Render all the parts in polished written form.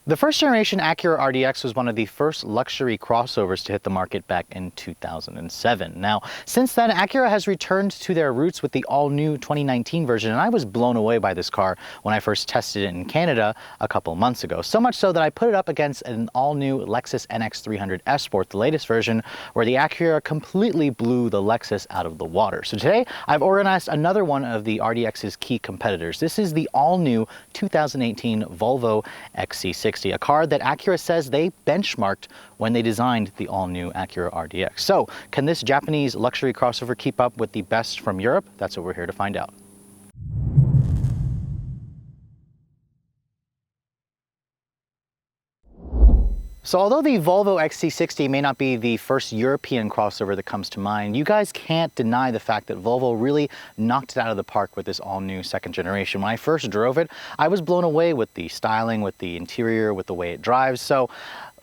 The first generation Acura RDX was one of the first luxury crossovers to hit the market back in 2007. Now, since then, Acura has returned to their roots with the all-new 2019 version, and I was blown away by this car when I first tested it in Canada a couple months ago. So much so that I put it up against an all-new Lexus NX300 S Sport, the latest version, where the Acura completely blew the Lexus out of the water. So today, I've organized another one of the RDX's key competitors. This is the all-new 2018 Volvo XC60. A car that Acura says they benchmarked when they designed the all-new Acura RDX. So, can this Japanese luxury crossover keep up with the best from Europe? That's what we're here to find out. So although the Volvo XC60 may not be the first European crossover that comes to mind, you guys can't deny the fact that Volvo really knocked it out of the park with this all-new second generation. When I first drove it, I was blown away with the styling, with the interior, with the way it drives. So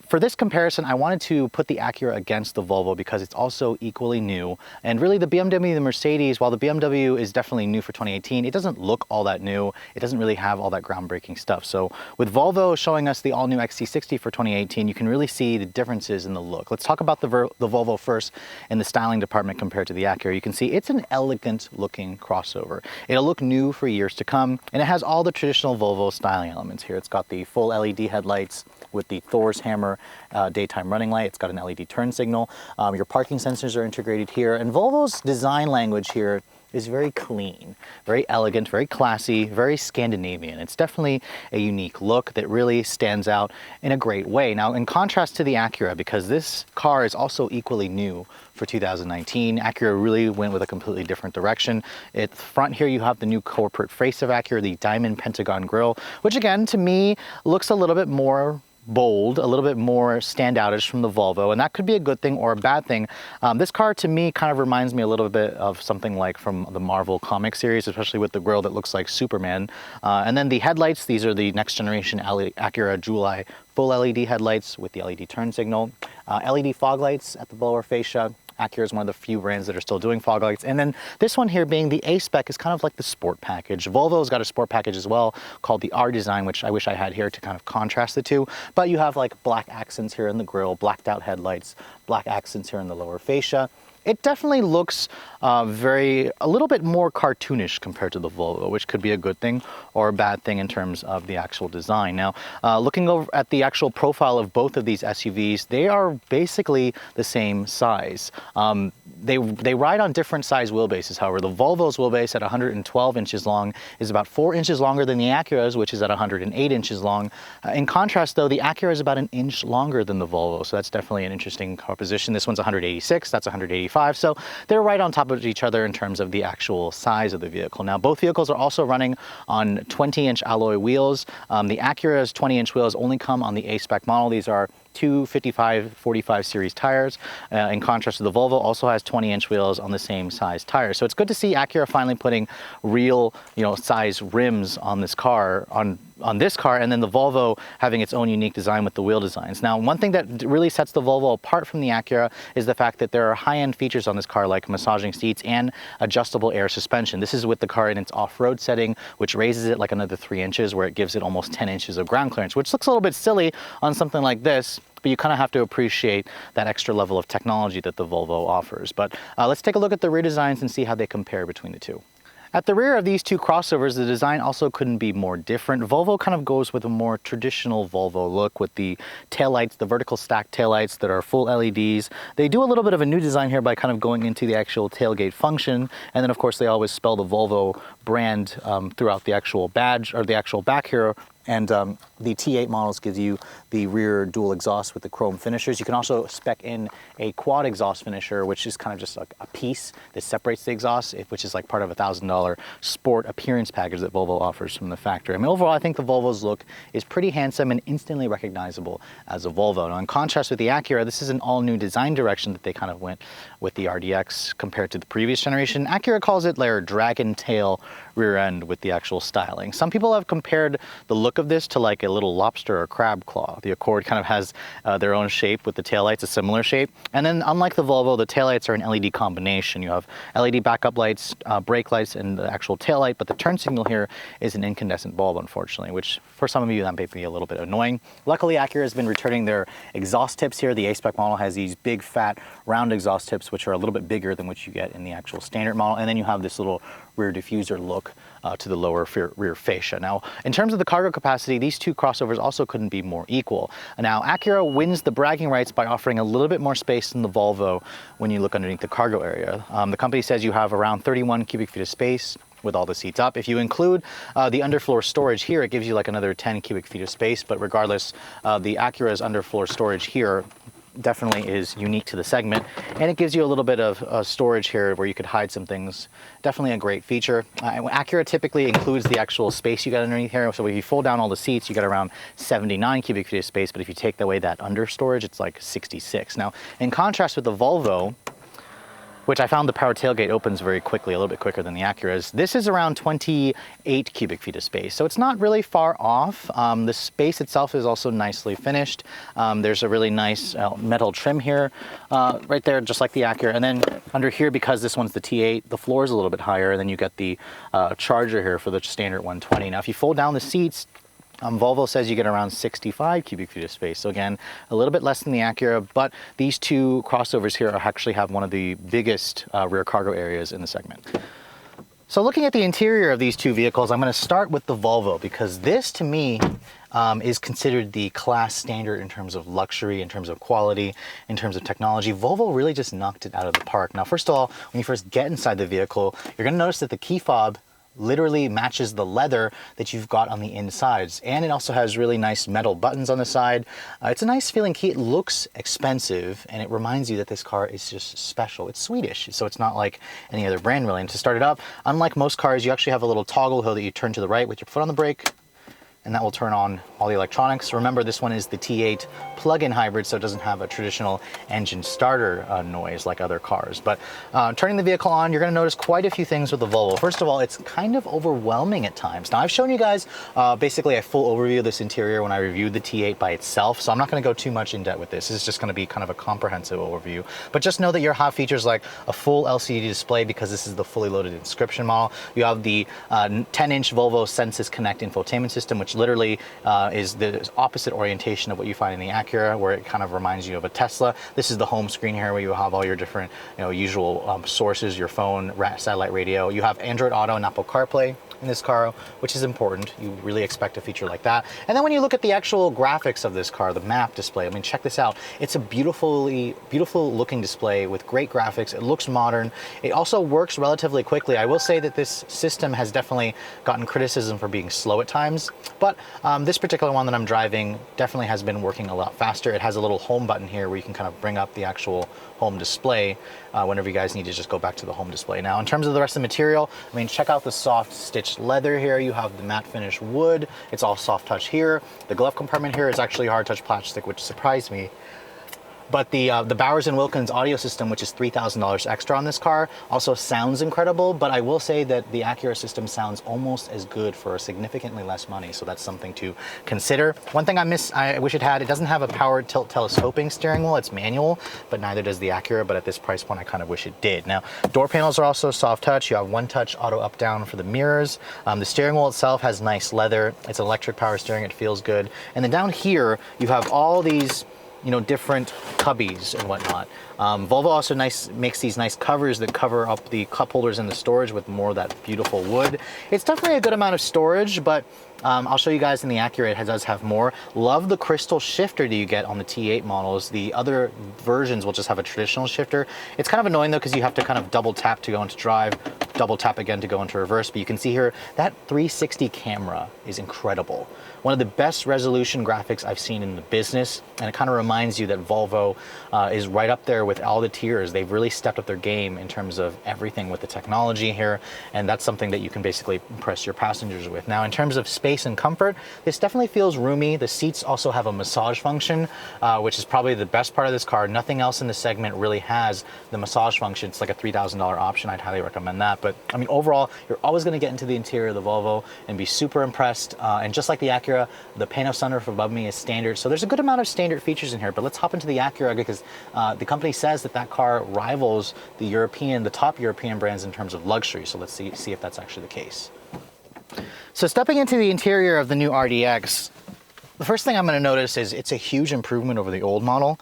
for this comparison, I wanted to put the Acura against the Volvo because it's also equally new. And really the BMW, the Mercedes, while the BMW is definitely new for 2018, it doesn't look all that new. It doesn't really have all that groundbreaking stuff. So with Volvo showing us the all-new XC60 for 2018, you can really see the differences in the look. Let's talk about the Volvo first in the styling department compared to the Acura. You can see it's an elegant looking crossover. It'll look new for years to come, and it has all the traditional Volvo styling elements here. It's got the full LED headlights with the Thor's hammer daytime running light. It's got an LED turn signal. Your parking sensors are integrated here, and Volvo's design language here is very clean, very elegant, very classy, very Scandinavian. It's definitely a unique look that really stands out in a great way. Now, in contrast to the Acura, because this car is also equally new for 2019, Acura really went with a completely different direction. At the front here, you have the new corporate face of Acura, the diamond pentagon grille, which again, to me, looks a little bit more bold, a little bit more standoutish from the Volvo, and that could be a good thing or a bad thing. This car to me kind of reminds me a little bit of something like from the Marvel comic series, especially with the grille that looks like Superman. And then the headlights, these are the next generation Acura Jewel-Eye full LED headlights with the LED turn signal. LED fog lights at the lower fascia. Acura is one of the few brands that are still doing fog lights. And then this one here being the A-Spec is kind of like the sport package. Volvo's got a sport package as well called the R Design, which I wish I had here to kind of contrast the two. But you have like black accents here in the grille, blacked out headlights, black accents here in the lower fascia. It definitely looks a little bit more cartoonish compared to the Volvo, which could be a good thing or a bad thing in terms of the actual design. Now, looking over at the actual profile of both of these SUVs, they are basically the same size. They ride on different size wheelbases. However, the Volvo's wheelbase at 112 inches long is about 4 inches longer than the Acura's, which is at 108 inches long. In contrast, though, the Acura is about an inch longer than the Volvo, so that's definitely an interesting composition. This one's 186, that's 185, so they're right on top of each other in terms of the actual size of the vehicle. Now, both vehicles are also running on 20-inch alloy wheels. The Acura's 20-inch wheels only come on the A-Spec model. These are two 55/45 series tires. In contrast to the Volvo, also has 20-inch wheels on the same size tires. So it's good to see Acura finally putting real, size rims on this car, on this car, and then the Volvo having its own unique design with the wheel designs. Now, one thing that really sets the Volvo apart from the Acura is the fact that there are high-end features on this car like massaging seats and adjustable air suspension. This is with the car in its off-road setting, which raises it like another 3 inches, where it gives it almost 10 inches of ground clearance, which looks a little bit silly on something like this, but you kind of have to appreciate that extra level of technology that the Volvo offers. But let's take a look at the rear designs and see how they compare between the two. At the rear of these two crossovers, the design also couldn't be more different. Volvo kind of goes with a more traditional Volvo look with the taillights, the vertical stacked taillights that are full LEDs. They do a little bit of a new design here by kind of going into the actual tailgate function. And then of course they always spell the Volvo brand throughout the actual badge or the actual back here. And the T8 models gives you the rear dual exhaust with the chrome finishers. You can also spec in a quad exhaust finisher, which is kind of just like a piece that separates the exhaust, which is like part of a $1,000 sport appearance package that Volvo offers from the factory. I mean, overall, I think the Volvo's look is pretty handsome and instantly recognizable as a Volvo. Now, in contrast with the Acura, this is an all-new design direction that they kind of went with the RDX compared to the previous generation. Acura calls it their dragon tail rear end with the actual styling. Some people have compared the look of this to like a little lobster or crab claw. The Accord kind of has their own shape with the taillights, a similar shape. And then unlike the Volvo, the taillights are an LED combination. You have LED backup lights, brake lights, and the actual taillight, but the turn signal here is an incandescent bulb, unfortunately, which for some of you that may be a little bit annoying. Luckily, Acura has been returning their exhaust tips here. The A-Spec model has these big, fat, round exhaust tips, which are a little bit bigger than what you get in the actual standard model. And then you have this little rear diffuser look to the lower rear fascia. Now, in terms of the cargo capacity, these two crossovers also couldn't be more equal. Now, Acura wins the bragging rights by offering a little bit more space than the Volvo when you look underneath the cargo area. The company says you have around 31 cubic feet of space with all the seats up. If you include the underfloor storage here, it gives you like another 10 cubic feet of space, but regardless, the Acura's underfloor storage here definitely is unique to the segment, and it gives you a little bit of storage here where you could hide some things. Definitely a great feature. Acura typically includes the actual space you got underneath here, so if you fold down all the seats, you get around 79 cubic feet of space, but if you take away that under storage, it's like 66. Now, in contrast with the Volvo, which I found the power tailgate opens very quickly, a little bit quicker than the Acura's. This is around 28 cubic feet of space, so it's not really far off. The space itself is also nicely finished. There's a really nice metal trim here, right there, just like the Acura. And then under here, because this one's the T8, the floor is a little bit higher, and then you get the charger here for the standard 120. Now, if you fold down the seats, Volvo says you get around 65 cubic feet of space. So again, a little bit less than the Acura, but these two crossovers here actually have one of the biggest rear cargo areas in the segment. So looking at the interior of these two vehicles, I'm going to start with the Volvo because this to me is considered the class standard in terms of luxury, in terms of quality, in terms of technology. Volvo really just knocked it out of the park. Now, first of all, when you first get inside the vehicle, you're going to notice that the key fob literally matches the leather that you've got on the insides, and it also has really nice metal buttons on the side. It's a nice feeling key. It looks expensive, and it reminds you that this car is just special. It's Swedish, so it's not like any other brand really. And to start it up, unlike most cars, you actually have a little toggle wheel that you turn to the right with your foot on the brake, and that will turn on all the electronics. Remember, this one is the T8 plug-in hybrid, so it doesn't have a traditional engine starter noise like other cars. But turning the vehicle on, you're gonna notice quite a few things with the Volvo. First of all, it's kind of overwhelming at times. Now, I've shown you guys basically a full overview of this interior when I reviewed the T8 by itself, so I'm not gonna go too much in depth with this. This is just gonna be kind of a comprehensive overview. But just know that you'll have features like a full LCD display because this is the fully loaded inscription model. You have the 10-inch Volvo Sensus Connect infotainment system, which literally is the opposite orientation of what you find in the Acura, where it kind of reminds you of a Tesla. This is the home screen here where you have all your different, usual sources, your phone, satellite radio. You have Android Auto and Apple CarPlay in this car, which is important. You really expect a feature like that. And then when you look at the actual graphics of this car, the map display, I mean, check this out. It's a beautiful looking display with great graphics. It looks modern. It also works relatively quickly. I will say that this system has definitely gotten criticism for being slow at times, but this particular one that I'm driving definitely has been working a lot faster. It has a little home button here where you can kind of bring up the actual home display whenever you guys need to just go back to the home display. Now, in terms of the rest of the material, I mean, check out the soft stitched leather here. You have the matte finish wood. It's all soft touch here. The glove compartment here is actually hard touch plastic, which surprised me. But the Bowers & Wilkins audio system, which is $3,000 extra on this car, also sounds incredible, but I will say that the Acura system sounds almost as good for significantly less money, so that's something to consider. One thing I wish it had, it doesn't have a power tilt telescoping steering wheel. It's manual, but neither does the Acura, but at this price point, I kind of wish it did. Now, door panels are also soft touch. You have one touch auto up down for the mirrors. The steering wheel itself has nice leather. It's electric power steering. It feels good. And then down here, you have all these different cubbies and whatnot. Volvo also makes these nice covers that cover up the cup holders and the storage with more of that beautiful wood. It's definitely a good amount of storage, but I'll show you guys in the Acura, it does have more. Love the crystal shifter that you get on the T8 models. The other versions will just have a traditional shifter. It's kind of annoying though, because you have to kind of double tap to go into drive, double tap again to go into reverse, but you can see here, that 360 camera is incredible. One of the best resolution graphics I've seen in the business, and it kind of reminds you that Volvo is right up there with all the tiers. They've really stepped up their game in terms of everything with the technology here, and that's something that you can basically impress your passengers with. Now, in terms of space, space and comfort, this definitely feels roomy. The seats also have a massage function, which is probably the best part of this car. Nothing else in the segment really has the massage function. It's like a $3,000 option. I'd highly recommend that. But I mean, overall, you're always going to get into the interior of the Volvo and be super impressed. And just like the Acura, the pano sunroof above me is standard. So there's a good amount of standard features in here. But let's hop into the Acura because the company says that that car rivals the top European brands in terms of luxury. So let's see if that's actually the case. So stepping into the interior of the new RDX, the first thing I'm going to notice is it's a huge improvement over the old model.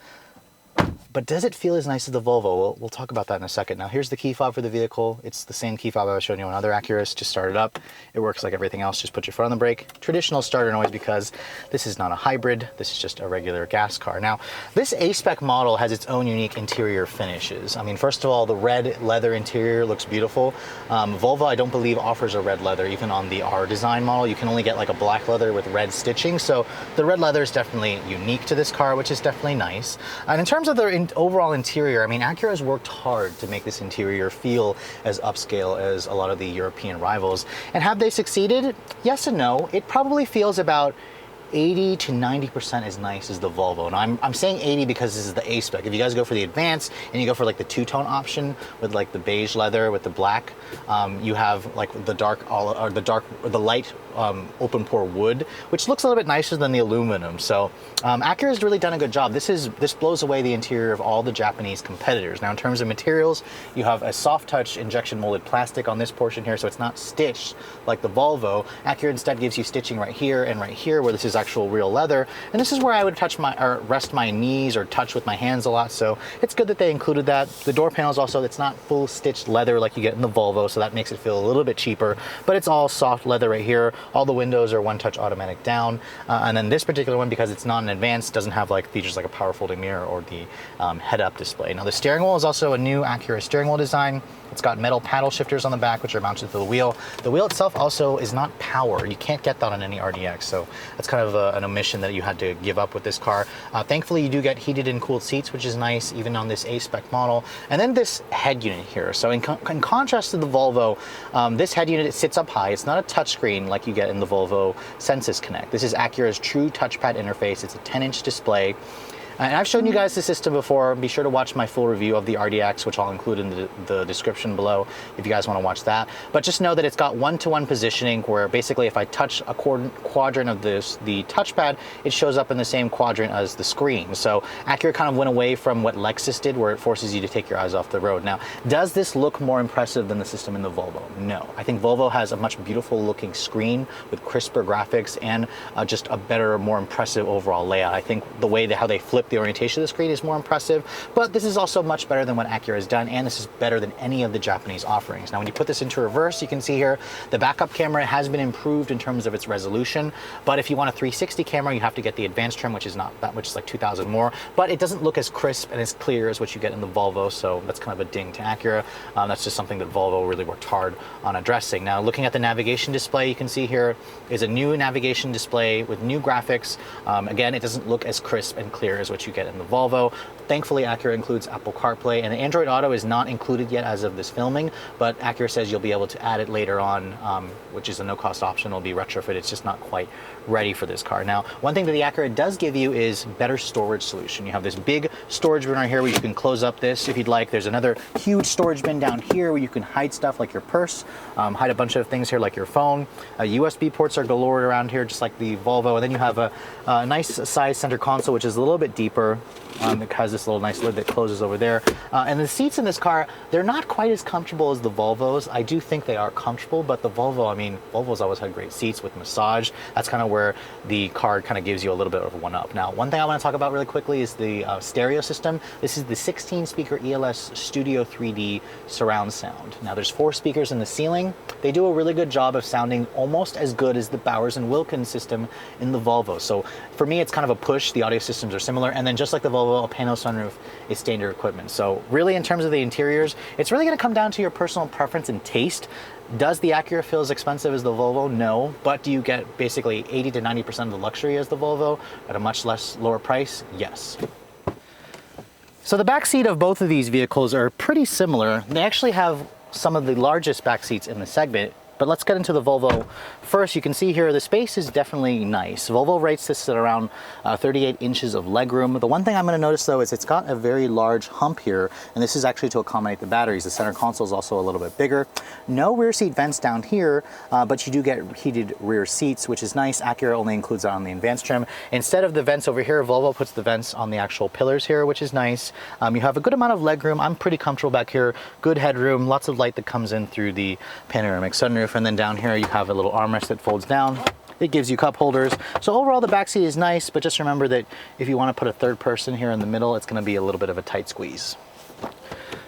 But does it feel as nice as the Volvo? We'll talk about that in a second. Now here's the key fob for the vehicle. It's the same key fob I was showing you on other Acuras. Just start it up. It works like everything else. Just put your foot on the brake. Traditional starter noise because this is not a hybrid. This is just a regular gas car. Now this A-Spec model has its own unique interior finishes. I mean, first of all, the red leather interior looks beautiful. Volvo, I don't believe, offers a red leather even on the R design model. You can only get like a black leather with red stitching. So the red leather is definitely unique to this car, which is definitely nice. And in terms of the overall interior, I mean, Acura has worked hard to make this interior feel as upscale as a lot of the European rivals. And have they succeeded? Yes and no. It probably feels about 80 to 90% as nice as the Volvo. And I'm saying 80 because this is the A-Spec. If you guys go for the advanced and you go for like the two-tone option with like the beige leather with the black, you have like the light open pore wood, which looks a little bit nicer than the aluminum. So Acura has really done a good job. This blows away the interior of all the Japanese competitors. Now in terms of materials, you have a soft touch injection molded plastic on this portion here, so it's not stitched like the Volvo. Acura instead gives you stitching right here and right here where this is actual real leather. And this is where I would rest my knees or touch with my hands a lot. So it's good that they included that. The door panels also, it's not full stitched leather like you get in the Volvo, so that makes it feel a little bit cheaper, but it's all soft leather right here. All the windows are one touch automatic down. And then this particular one, because it's not an advanced, doesn't have like features like a power folding mirror or the head up display. Now the steering wheel is also a new Acura steering wheel design. It's got metal paddle shifters on the back, which are mounted to the wheel. The wheel itself also is not power. You can't get that on any RDX, so that's kind of an omission that you had to give up with this car. Thankfully, you do get heated and cooled seats, which is nice, even on this A-Spec model. And then this head unit here. So in contrast to the Volvo, this head unit, it sits up high. It's not a touchscreen like you get in the Volvo Sensus Connect. This is Acura's true touchpad interface. It's a 10-inch display. And I've shown you guys the system before. Be sure to watch my full review of the RDX, which I'll include in the description below if you guys want to watch that. But just know that it's got one-to-one positioning where basically if I touch a quadrant of the touchpad, it shows up in the same quadrant as the screen. So Acura kind of went away from what Lexus did where it forces you to take your eyes off the road. Now, does this look more impressive than the system in the Volvo? No. I think Volvo has a much beautiful looking screen with crisper graphics and just a better, more impressive overall layout. I think the way how they flip the orientation of the screen is more impressive, but this is also much better than what Acura has done, and this is better than any of the Japanese offerings. Now, when you put this into reverse, you can see here the backup camera has been improved in terms of its resolution, but if you want a 360 camera, you have to get the advanced trim, which is not that much, it's like 2,000 more, but it doesn't look as crisp and as clear as what you get in the Volvo, so that's kind of a ding to Acura. That's just something that Volvo really worked hard on addressing. Now, looking at the navigation display, you can see here is a new navigation display with new graphics. Again, it doesn't look as crisp and clear as what you get in the Volvo. Thankfully, Acura includes Apple CarPlay, and Android Auto is not included yet as of this filming, but Acura says you'll be able to add it later on, which is a no-cost option. It'll be retrofit. It's just not quite ready for this car. Now, one thing that the Acura does give you is better storage solution. You have this big storage bin right here where you can close up this if you'd like. There's another huge storage bin down here where you can hide stuff like your purse, hide a bunch of things here like your phone. USB ports are galore around here, just like the Volvo. And then you have a nice size center console, which is a little bit deeper. It has this little nice lid that closes over there. And the seats in this car, they're not quite as comfortable as the Volvos. I do think they are comfortable, but the Volvo, I mean, Volvo's always had great seats with massage. That's kind of where the car kind of gives you a little bit of a one-up. Now, one thing I want to talk about really quickly is the stereo system. This is the 16-speaker ELS Studio 3D surround sound. Now, there's 4 speakers in the ceiling. They do a really good job of sounding almost as good as the Bowers & Wilkins system in the Volvo. So for me, it's kind of a push. The audio systems are similar. And then just like the Volvo, a pano sunroof is standard equipment. So really, in terms of the interiors, it's really going to come down to your personal preference and taste. Does the Acura feel as expensive as the Volvo? No. But do you get basically 80 to 90% of the luxury as the Volvo at a much lower price? Yes. So the back seat of both of these vehicles are pretty similar. They actually have some of the largest back seats in the segment. But let's get into the Volvo first. You can see here the space is definitely nice. Volvo rates this at around 38 inches of legroom. The one thing I'm going to notice though is it's got a very large hump here, and this is actually to accommodate the batteries. The center console is also a little bit bigger. No rear seat vents down here, but you do get heated rear seats, which is nice. Acura only includes that on the advanced trim. Instead of the vents over here, Volvo puts the vents on the actual pillars here, which is nice. You have a good amount of legroom. I'm pretty comfortable back here. Good headroom, lots of light that comes in through the panoramic sunroof. And then down here you have a little armrest that folds down. It gives you cup holders. So overall the back seat is nice, but just remember that if you want to put a third person here in the middle, it's going to be a little bit of a tight squeeze.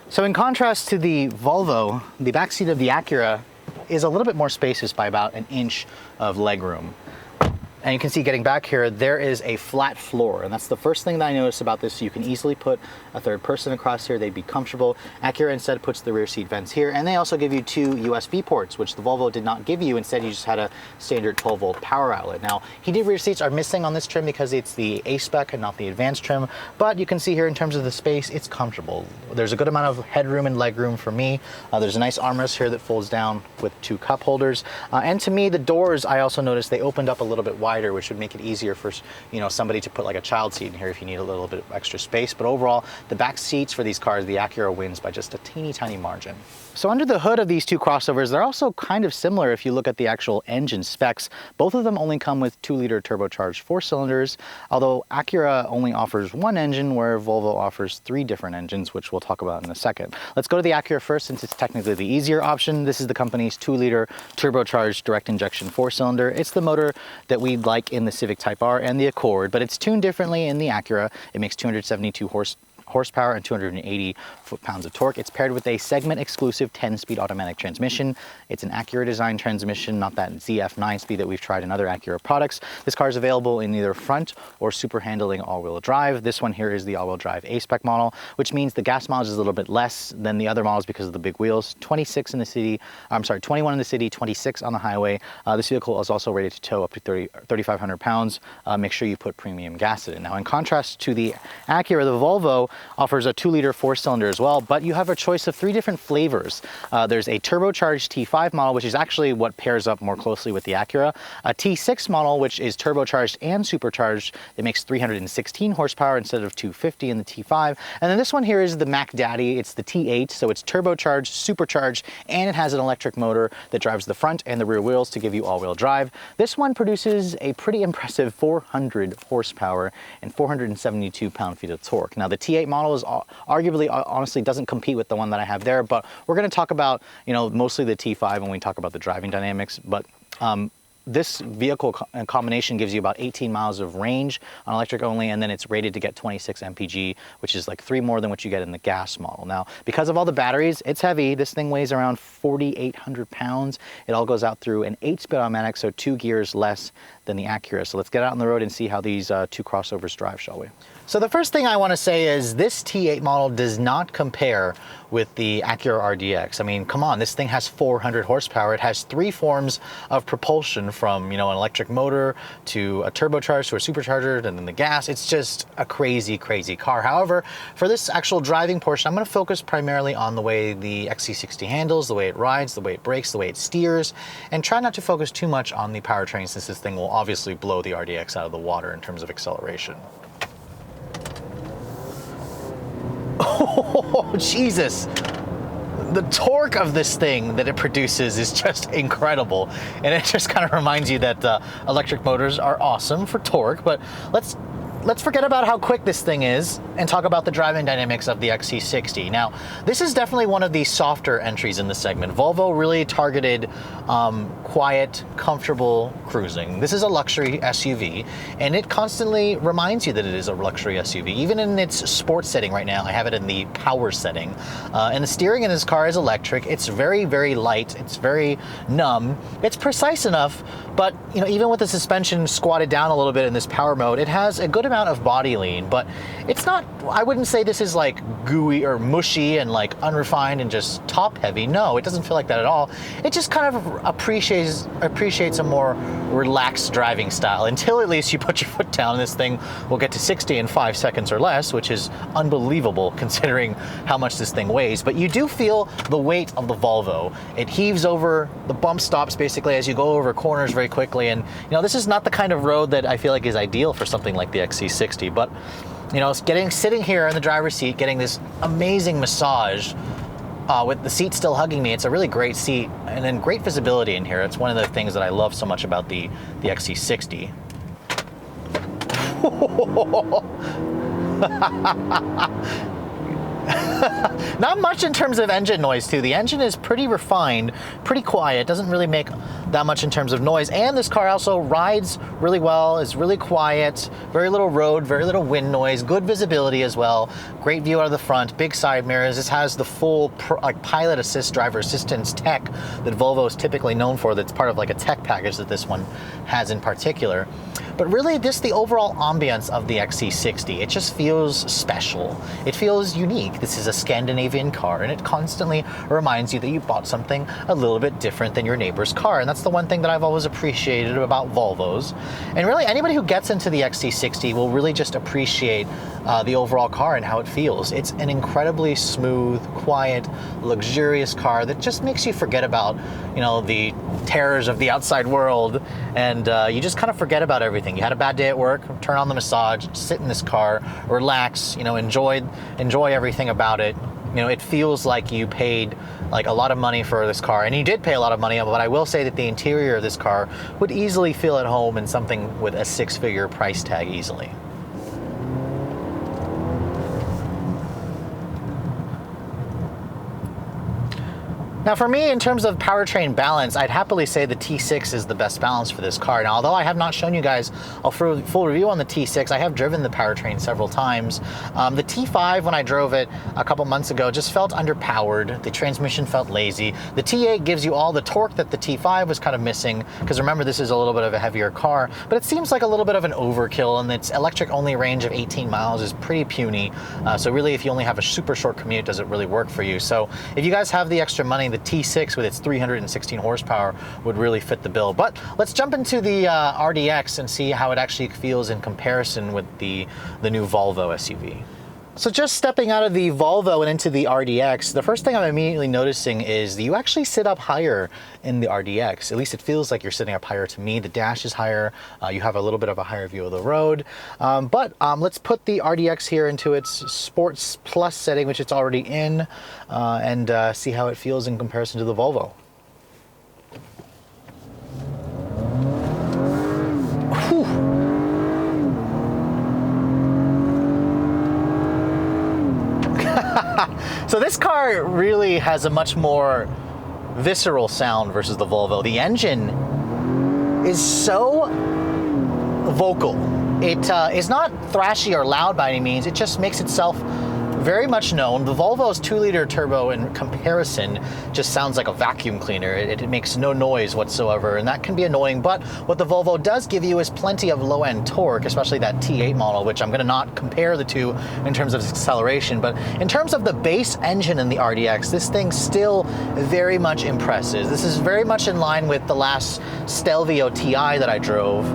So in contrast to the Volvo, the back seat of the Acura is a little bit more spacious by about an inch of legroom. And you can see getting back here, there is a flat floor. And that's the first thing that I noticed about this. You can easily put a third person across here. They'd be comfortable. Acura instead puts the rear seat vents here. And they also give you 2 USB ports, which the Volvo did not give you. Instead, you just had a standard 12-volt power outlet. Now, heated rear seats are missing on this trim because it's the A-Spec and not the advanced trim. But you can see here in terms of the space, it's comfortable. There's a good amount of headroom and legroom for me. There's a nice armrest here that folds down with 2 cup holders. And to me, the doors, I also noticed they opened up a little bit wider, which would make it easier for, you know, somebody to put like a child seat in here if you need a little bit of extra space. But overall, the back seats for these cars, the Acura wins by just a teeny tiny margin. So under the hood of these 2 crossovers, they're also kind of similar if you look at the actual engine specs. Both of them only come with 2-liter turbocharged 4-cylinders, although Acura only offers 1 engine where Volvo offers 3 different engines, which we'll talk about in a second. Let's go to the Acura first since it's technically the easier option. This is the company's 2-liter turbocharged direct injection 4-cylinder. It's the motor that we like in the Civic Type R and the Accord, but it's tuned differently in the Acura. It makes 272 horsepower and 280 foot-pounds of torque. It's paired with a segment-exclusive 10-speed automatic transmission. It's an Acura design transmission, not that ZF 9-speed that we've tried in other Acura products. This car is available in either front or super handling all-wheel drive. This one here is the all-wheel drive A-Spec model, which means the gas mileage is a little bit less than the other models because of the big wheels. 21 in the city, 26 on the highway. This vehicle is also rated to tow up to 3,500 pounds. Make sure you put premium gas in it. Now, in contrast to the Acura, the Volvo offers a 2-liter 4-cylinder as well, but you have a choice of 3 different flavors. There's a turbocharged T5 model, which is actually what pairs up more closely with the Acura. A T6 model, which is turbocharged and supercharged. It makes 316 horsepower instead of 250 in the T5. And then this one here is the Mac Daddy. It's the T8, so it's turbocharged, supercharged, and it has an electric motor that drives the front and the rear wheels to give you all-wheel drive. This one produces a pretty impressive 400 horsepower and 472 pound-feet of torque. Now, the T8 model is arguably, honestly, doesn't compete with the one that I have there, but we're going to talk about, you know, mostly the T5 when we talk about the driving dynamics. But this vehicle combination gives you about 18 miles of range on electric only, and then it's rated to get 26 mpg, which is like 3 more than what you get in the gas model. Now, because of all the batteries, it's heavy. This thing weighs around 4,800 pounds. It all goes out through an 8-speed automatic, so 2 gears less than the Acura. So let's get out on the road and see how these 2 crossovers drive, shall we? So the first thing I want to say is this T8 model does not compare with the Acura RDX. I mean, come on, this thing has 400 horsepower. It has 3 forms of propulsion, from, you know, an electric motor to a turbocharged to a supercharger and then the gas. It's just a crazy, crazy car. However, for this actual driving portion, I'm going to focus primarily on the way the XC60 handles, the way it rides, the way it brakes, the way it steers, and try not to focus too much on the powertrain, since this thing will obviously blow the RDX out of the water in terms of acceleration. Oh, Jesus. The torque of this thing that it produces is just incredible. And it just kind of reminds you that electric motors are awesome for torque, but let's forget about how quick this thing is and talk about the driving dynamics of the XC60. Now, this is definitely one of the softer entries in the segment. Volvo really targeted quiet, comfortable cruising. This is a luxury SUV, and it constantly reminds you that it is a luxury SUV. Even in its sports setting right now, I have it in the power setting. And the steering in this car is electric. It's very, very light. It's very numb. It's precise enough, but you know, even with the suspension squatted down a little bit in this power mode, it has a good amount of body lean, but it's not, I wouldn't say this is like gooey or mushy and like unrefined and just top heavy. No, it doesn't feel like that at all. It just kind of appreciates a more relaxed driving style until at least you put your foot down and this thing will get to 60 in 5 seconds or less, which is unbelievable considering how much this thing weighs. But you do feel the weight of the Volvo. It heaves over the bump stops basically as you go over corners very quickly. And you know, this is not the kind of road that I feel like is ideal for something like the XC60, but you know, sitting here in the driver's seat, getting this amazing massage with the seat still hugging me. It's a really great seat, and then great visibility in here. It's one of the things that I love so much about the XC60. Not much in terms of engine noise too. The engine is pretty refined, pretty quiet, doesn't really make that much in terms of noise. And this car also rides really well, is really quiet, very little road, very little wind noise, good visibility as well. Great view out of the front, big side mirrors. This has the full like pilot assist, driver assistance tech that Volvo is typically known for. That's part of like a tech package that this one has in particular. But really, the overall ambience of the XC60, it just feels special. It feels unique. This is a Scandinavian car, and it constantly reminds you that you bought something a little bit different than your neighbor's car. And that's the one thing that I've always appreciated about Volvos. And really, anybody who gets into the XC60 will really just appreciate the overall car and how it feels. It's an incredibly smooth, quiet, luxurious car that just makes you forget about, you know, the terrors of the outside world, and you just kind of forget about everything. You had a bad day at work, turn on the massage, sit in this car, relax, you know, enjoy everything about it. You know, it feels like you paid like a lot of money for this car, and you did pay a lot of money, but I will say that the interior of this car would easily feel at home in something with a 6-figure price tag easily. Now for me, in terms of powertrain balance, I'd happily say the T6 is the best balance for this car. Now, although I have not shown you guys a full review on the T6, I have driven the powertrain several times. The T5, when I drove it a couple months ago, just felt underpowered. The transmission felt lazy. The T8 gives you all the torque that the T5 was kind of missing, because remember, this is a little bit of a heavier car, but it seems like a little bit of an overkill, and its electric-only range of 18 miles is pretty puny. So really, if you only have a super short commute, does it really work for you? So if you guys have the extra money, the T6 with its 316 horsepower would really fit the bill. But let's jump into the RDX and see how it actually feels in comparison with the new Volvo SUV. So just stepping out of the Volvo and into the RDX, the first thing I'm immediately noticing is that you actually sit up higher in the RDX. At least it feels like you're sitting up higher to me. The dash is higher. You have a little bit of a higher view of the road. But let's put the RDX here into its Sports Plus setting, which it's already in, and see how it feels in comparison to the Volvo. Whew. So this car really has a much more visceral sound versus the Volvo. The engine is so vocal. It is not thrashy or loud by any means. It just makes itself very much known. The Volvo's 2-liter turbo in comparison just sounds like a vacuum cleaner. It makes no noise whatsoever, and that can be annoying, but what the Volvo does give you is plenty of low-end torque, especially that T8 model, which I'm going to not compare the two in terms of acceleration, but in terms of the base engine in the RDX, this thing still very much impresses. This is very much in line with the last Stelvio TI that I drove.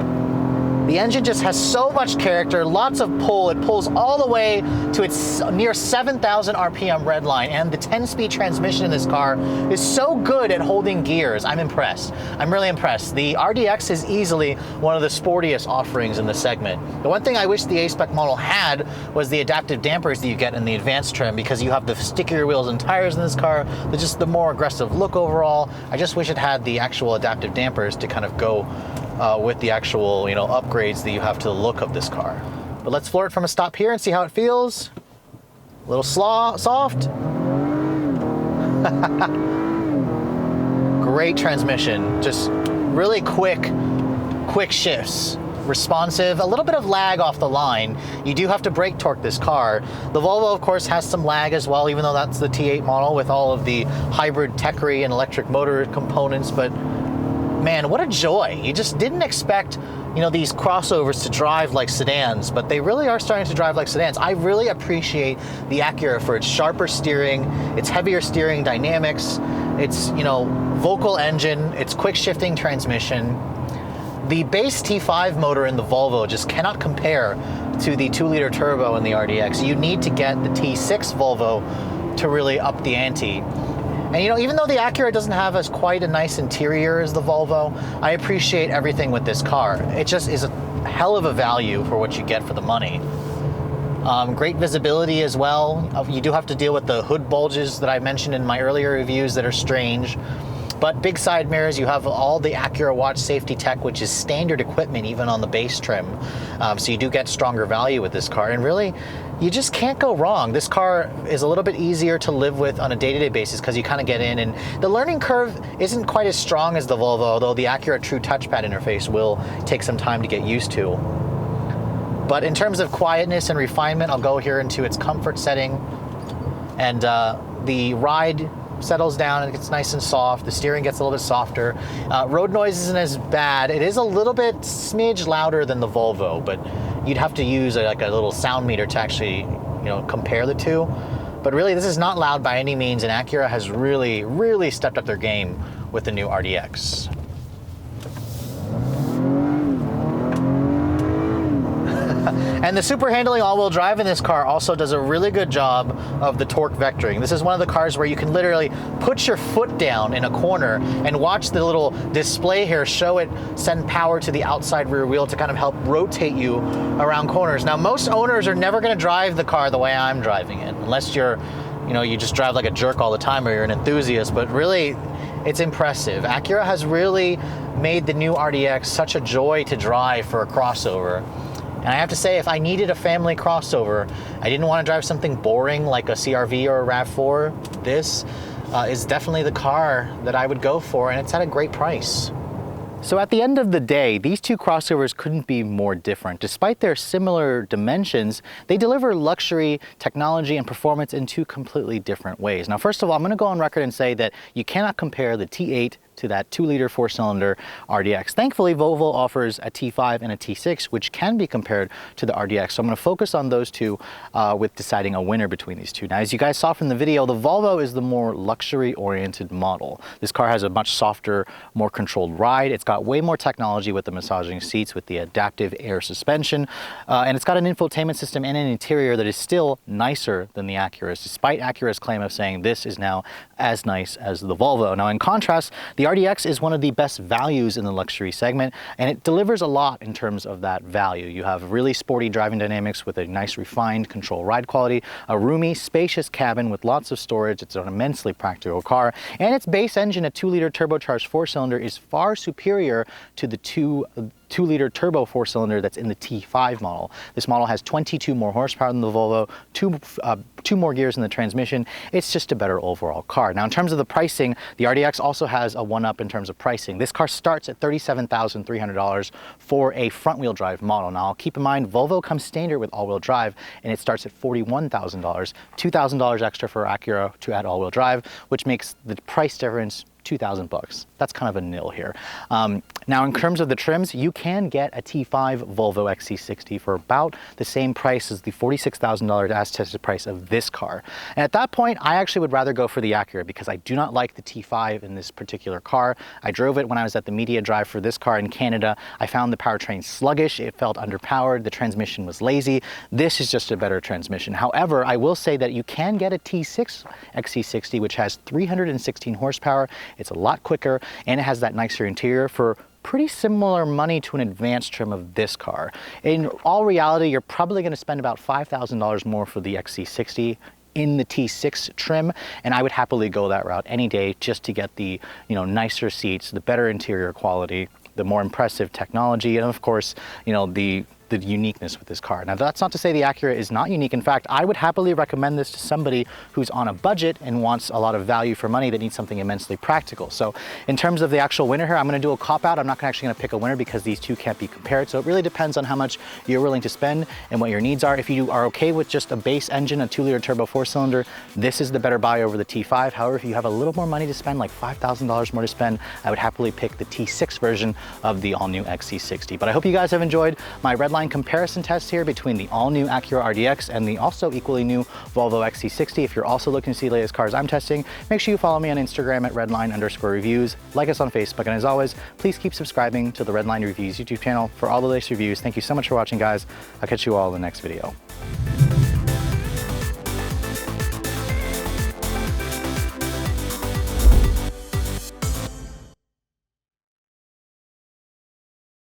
The engine just has so much character, lots of pull. It pulls all the way to its near 7,000 RPM Redline, and the 10-speed transmission in this car is so good at holding gears. I'm impressed. I'm really impressed. The RDX is easily one of the sportiest offerings in the segment. The one thing I wish the A-Spec model had was the adaptive dampers that you get in the advanced trim, because you have the stickier wheels and tires in this car, just the more aggressive look overall. I just wish it had the actual adaptive dampers to kind of go with the actual, you know, upgrades that you have to the look of this car. But let's floor it from a stop here and see how it feels. A little soft. Great transmission, just really quick shifts. Responsive, a little bit of lag off the line. You do have to brake torque this car. The Volvo, of course, has some lag as well, even though that's the T8 model with all of the hybrid Tecri and electric motor components, but man, what a joy. You just didn't expect you know, these crossovers to drive like sedans, but they really are starting to drive like sedans. I really appreciate the Acura for its sharper steering, its heavier steering dynamics, its, you know, vocal engine, its quick shifting transmission. The base T5 motor in the Volvo just cannot compare to the 2-liter turbo in the RDX. You need to get the T6 Volvo to really up the ante. And you know, even though the Acura doesn't have as quite a nice interior as the Volvo, I appreciate everything with this car. It just is a hell of a value for what you get for the money. Great visibility as well. You do have to deal with the hood bulges that I mentioned in my earlier reviews that are strange. But big side mirrors, you have all the Acura watch safety tech, which is standard equipment even on the base trim. So you do get stronger value with this car. And really, you just can't go wrong. This car is a little bit easier to live with on a day-to-day basis because you kind of get in, and the learning curve isn't quite as strong as the Volvo, although the Acura True touchpad interface will take some time to get used to. But in terms of quietness and refinement, I'll go here into its comfort setting, and the ride settles down and it gets nice and soft. The steering gets a little bit softer. Road noise isn't as bad. It is a little bit smidge louder than the Volvo, but you'd have to use like a little sound meter to actually, you know, compare the two. But really, this is not loud by any means, and Acura has really, really stepped up their game with the new RDX. And the super handling all-wheel drive in this car also does a really good job of the torque vectoring. This is one of the cars where you can literally put your foot down in a corner and watch the little display here show it send power to the outside rear wheel to kind of help rotate you around corners. Now, most owners are never going to drive the car the way I'm driving it, unless you're, you know, you just drive like a jerk all the time or you're an enthusiast, but really, it's impressive. Acura has really made the new RDX such a joy to drive for a crossover. And I have to say, if I needed a family crossover, I didn't want to drive something boring like a CR-V or a RAV4, this is definitely the car that I would go for, and it's at a great price. So at the end of the day, these two crossovers couldn't be more different. Despite their similar dimensions, they deliver luxury, technology, and performance in two completely different ways. Now, first of all, I'm going to go on record and say that you cannot compare the T8 to that 2-liter 4-cylinder RDX. Thankfully, Volvo offers a T5 and a T6, which can be compared to the RDX. So I'm going to focus on those two with deciding a winner between these two. Now, as you guys saw from the video, the Volvo is the more luxury-oriented model. This car has a much softer, more controlled ride. It's got way more technology with the massaging seats, with the adaptive air suspension, and it's got an infotainment system and an interior that is still nicer than the Acura's, despite Acura's claim of saying this is now as nice as the Volvo. Now, in contrast, the RDX is one of the best values in the luxury segment, and it delivers a lot in terms of that value. You have really sporty driving dynamics with a nice refined control ride quality, a roomy, spacious cabin with lots of storage. It's an immensely practical car, and its base engine, a 2-liter turbocharged 4-cylinder, is far superior to the 2-liter turbo 4-cylinder that's in the T5 model. This model has 22 more horsepower than the Volvo, two more gears in the transmission. It's just a better overall car. Now, in terms of the pricing, the RDX also has a one-up in terms of pricing. This car starts at $37,300 for a front-wheel drive model. Now, keep in mind, Volvo comes standard with all-wheel drive, and it starts at $41,000, $2,000 extra for Acura to add all-wheel drive, which makes the price difference $2,000. That's kind of a nil here. Now, in terms of the trims, you can get a T5 Volvo XC60 for about the same price as the $46,000 as-tested price of this car. And at that point, I actually would rather go for the Acura because I do not like the T5 in this particular car. I drove it when I was at the media drive for this car in Canada. I found the powertrain sluggish. It felt underpowered. The transmission was lazy. This is just a better transmission. However, I will say that you can get a T6 XC60, which has 316 horsepower. It's a lot quicker, and it has that nicer interior for pretty similar money to an advanced trim of this car. In all reality, you're probably going to spend about $5,000 more for the XC60 in the T6 trim, and I would happily go that route any day just to get the, you know, nicer seats, the better interior quality, the more impressive technology, and of course, you know, the the uniqueness with this car. Now, that's not to say the Acura is not unique. In fact, I would happily recommend this to somebody who's on a budget and wants a lot of value for money that needs something immensely practical. So in terms of the actual winner here, I'm gonna do a cop out. I'm not actually gonna pick a winner because these two can't be compared. So it really depends on how much you're willing to spend and what your needs are. If you are okay with just a base engine, a 2-liter turbo 4-cylinder, this is the better buy over the T5. However, if you have a little more money to spend, like $5,000 more to spend, I would happily pick the T6 version of the all-new XC60. But I hope you guys have enjoyed my Redline comparison test here between the all-new Acura RDX and the also equally new Volvo XC60. If you're also looking to see the latest cars I'm testing, make sure you follow me on Instagram at Redline_reviews, like us on Facebook, and as always, please keep subscribing to the Redline Reviews YouTube channel for all the latest reviews. Thank you so much for watching, guys. I'll catch you all in the next video.